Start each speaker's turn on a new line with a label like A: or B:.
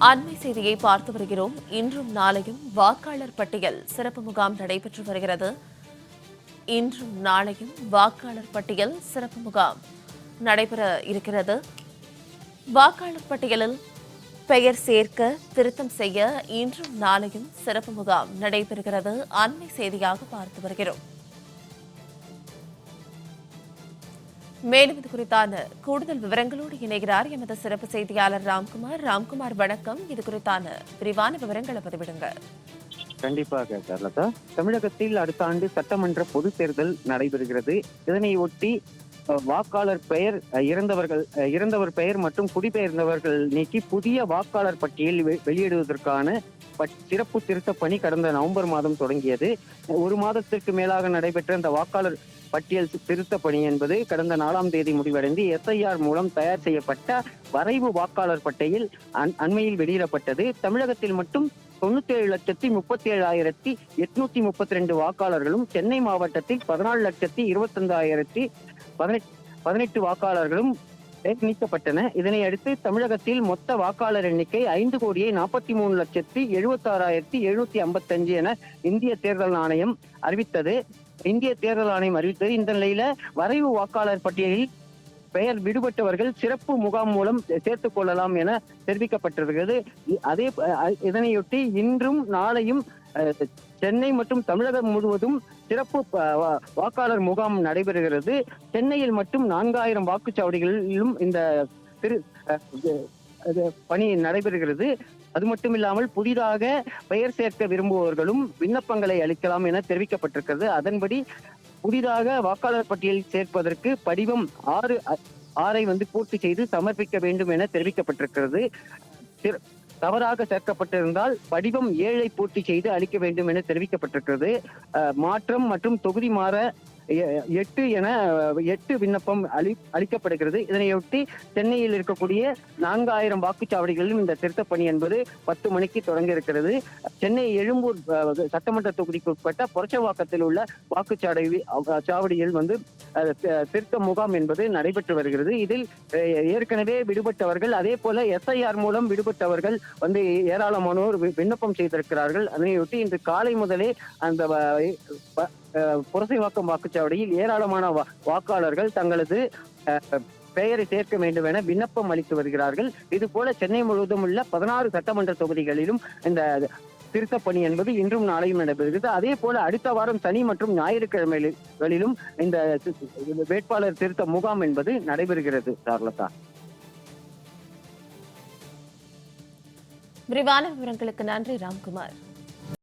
A: அண்மை செய்தியை பார்த்து வருகிறோம். இன்றும் நாளையும் வாக்காளர் பட்டியல் சிறப்பு முகாம் நடைபெற்று வருகிறது. இன்றும் நாளையும் வாக்காளர் பட்டியல் சிறப்பு முகாம் நடைபெற இருக்கிறது. வாக்காளர் பட்டியலில் பெயர் சேர்க்க திருத்தம் செய்ய இன்றும் நாளையும் சிறப்பு முகாம் நடைபெறுகிறது. அண்மை செய்தியாக பார்த்து வருகிறோம். மேலும் இது குறித்தான கூடுதல் விவரங்களோடு இணைகிறார் எமது சிறப்பு செய்தியாளர் ராம்குமார். ராம்குமார், வணக்கம். இது குறித்தான விரிவான விவரங்களை பதிவிடுங்க.
B: கண்டிப்பாக சர்லதா. தமிழகத்தில் அடுத்த ஆண்டு சட்டமன்ற பொதுத் தேர்தல் நடைபெறுகிறது. இதனை ஒட்டி வாக்காளர் பெயர் இறந்தவர் பெயர் மற்றும் குடிபெயர்ந்தவர்கள் நீக்கி புதிய வாக்காளர் பட்டியல் வெளியிடுவதற்கான சிறப்பு திருத்த பணி கடந்த நவம்பர் மாதம் தொடங்கியது. ஒரு மாதத்திற்கு மேலாக நடைபெற்ற இந்த வாக்காளர் பட்டியல் திருத்த பணி என்பது கடந்த 4ஆம் தேதி முடிவடைந்து SIR மூலம் தயார் செய்யப்பட்ட வரைவு வாக்காளர் பட்டியல் அண்மையில் வெளியிடப்பட்டது. தமிழகத்தில் மட்டும் 97,37,832 வாக்காளர்களும், சென்னை மாவட்டத்தில் 14,25,018 வாக்காளர்களும் நீக்கப்பட்டன. இதனை அடுத்து தமிழகத்தில் மொத்த வாக்காளர் எண்ணிக்கை 5,43,76,755 என இந்திய தேர்தல் ஆணையம் அறிவித்தது. இந்த நிலையில வரைவு வாக்காளர் பட்டியலில் பெயர் விடுபட்டவர்கள் சிறப்பு முகாம் மூலம் சேர்த்துக் கொள்ளலாம் என தெரிவிக்கப்பட்டிருக்கிறது. இதனையொட்டி இன்றும் நாளையும் சென்னை மற்றும் தமிழகம் முழுவதும் சிறப்பு வாக்காளர் முகாம் நடைபெறுகிறது. சென்னையில் மட்டும் 4000 வாக்குச்சாவடிகளிலும் இந்த பணி நடைபெறுகிறது. அது மட்டும் இல்லாமல் புதிதாக பெயர் சேர்க்க விரும்புபவர்களும் விண்ணப்பங்களை அளிக்கலாம் என தெரிவிக்கப்பட்டிருக்கிறது. அதன்படி புதிதாக வாக்காளர் பட்டியலில் சேர்ப்பதற்கு படிவம் 6 பூர்த்தி செய்து சமர்ப்பிக்க வேண்டும் என தெரிவிக்கப்பட்டிருக்கிறது. தவறாக சேர்க்கப்பட்டிருந்தால் படிவம் 7 பூர்த்தி செய்து அளிக்க வேண்டும் என தெரிவிக்கப்பட்டிருக்கிறது. மாற்றம் மற்றும் தொகுதி மாற 8 விண்ணப்பம் அளிக்கப்படுகிறது. இதனையொட்டி சென்னையில் இருக்கக்கூடிய 4000 வாக்குச்சாவடிகளிலும் இந்த திருத்த பணி என்பது 10 மணிக்கு தொடங்க இருக்கிறது. சென்னை எழும்பூர் சட்டமன்ற தொகுதிக்கு உட்பட்ட புரட்சவாக்கத்தில் உள்ள வாக்குச்சாவடியில் திருத்த முகாம் என்பது நடைபெற்று வருகிறது. இதில் ஏற்கனவே விடுபட்டவர்கள், அதே போல SIR மூலம் விடுபட்டவர்கள் ஏராளமானோர் விண்ணப்பம் செய்திருக்கிறார்கள். அதனையொட்டி இன்று காலை முதலே அந்த புரசைவாக்கம் வாக்குச்சாவடியில் ஏராளமான வாக்காளர்கள் தங்களது பெயரை சேர்க்க வேண்டும் என விண்ணப்பம் அளித்து வருகிறார்கள். இது போல சென்னை முழுவதும் உள்ள 16 சட்டமன்ற தொகுதிகளிலும் இந்த திருத்த பணி என்பது இன்றும் நாளையும் நடைபெறுகிறது. அதே போல அடுத்த வாரம் சனி மற்றும் ஞாயிற்றுக்கிழமைகளிலும் இந்த வேட்பாளர் திருத்த முகாம் என்பது நடைபெறுகிறது. சார்லதா,
A: விரிவான விவரங்களுக்கு நன்றி ராம்குமார்.